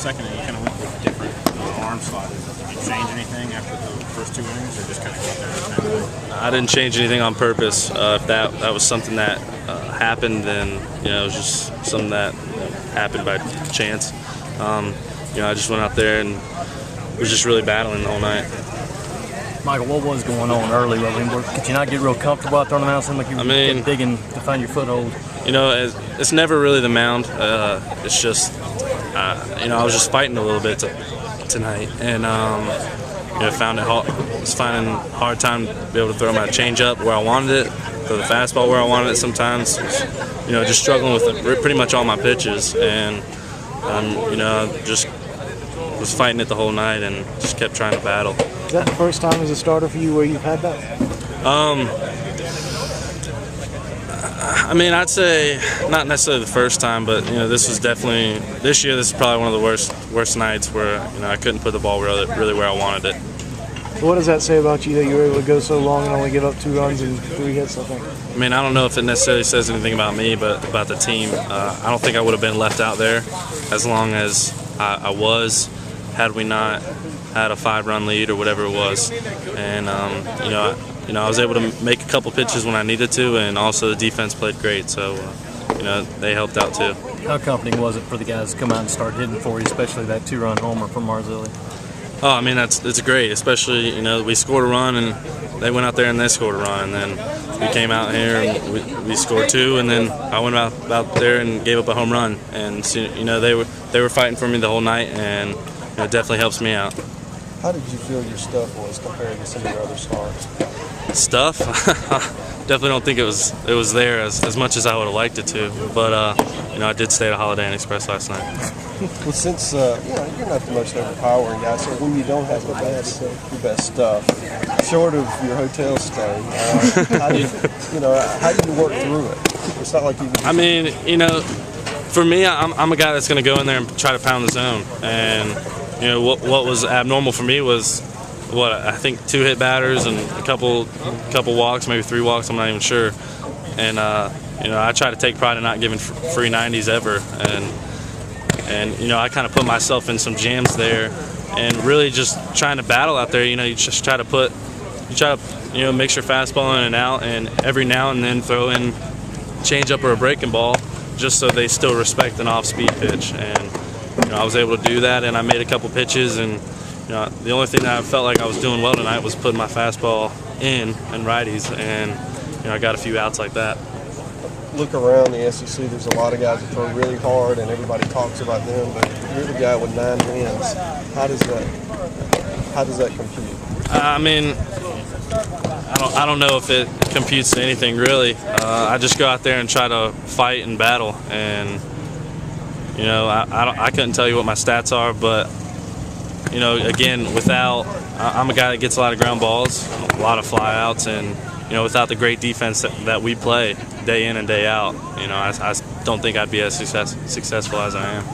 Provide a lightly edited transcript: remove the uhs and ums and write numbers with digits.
second inning, you kind of went with a different arm slot. Did you change anything after the first 2 innings, or just kind of go out there and I didn't change anything on purpose. If that was something that happened, then it was just something that happened by chance. I just went out there and was just really battling the whole night. Michael, what was going on early? I mean, could you not get real comfortable out there on the mound? It seemed like you were digging to find your foothold. It's never really the mound. It's just, I was just fighting a little bit tonight, and found it was finding a hard time to be able to throw my changeup where I wanted it, throw the fastball where I wanted it. Sometimes, just struggling with pretty much all my pitches, and just was fighting it the whole night and just kept trying to battle. Is that the first time as a starter for you where you've had that? I'd say not necessarily the first time, but this was definitely this year. This is probably one of the worst nights where I couldn't put the ball really where I wanted it. So what does that say about you that you were able to go so long and only give up 2 runs and 3 hits? I think. I don't know if it necessarily says anything about me, but about the team. I don't think I would have been left out there as long as I was, had we not had a 5-run lead or whatever it was. And I was able to make a couple pitches when I needed to, and also the defense played great, so they helped out too. How comforting was it for the guys to come out and start hitting for you, especially that 2-run homer from Marzilli? Oh, that's great, especially we scored a run and they went out there and they scored a run, and then we came out here and we scored 2, and then I went out there and gave up a home run, and they were fighting for me the whole night, and it definitely helps me out. How did you feel your stuff was compared to some of your other starts? Stuff? Definitely don't think it was there as much as I would have liked it to, but I did stay at Holiday Inn Express last night. Well, since you're not the most overpowering guy, so when you don't have the best stuff, short of your hotel stay, how do you work through it? It's not like you. For me, I'm a guy that's going to go in there and try to pound the zone, and what was abnormal for me was I think 2 hit batters and a couple walks, maybe 3 walks. I'm not even sure. And I try to take pride in not giving free 90s ever. And I kind of put myself in some jams there, and really just trying to battle out there. You just try to mix your fastball in and out, and every now and then throw in changeup or a breaking ball, just so they still respect an off-speed pitch. And I was able to do that, and I made a couple pitches, and the only thing that I felt like I was doing well tonight was putting my fastball in and righties, and I got a few outs like that. Look around the SEC, there's a lot of guys that throw really hard and everybody talks about them, but you're the guy with 9 wins. How does that compute? I don't know if it computes to anything really. I just go out there and try to fight and battle, and I couldn't tell you what my stats are, but again, I'm a guy that gets a lot of ground balls, a lot of flyouts, and without the great defense that we play day in and day out, I don't think I'd be as successful as I am.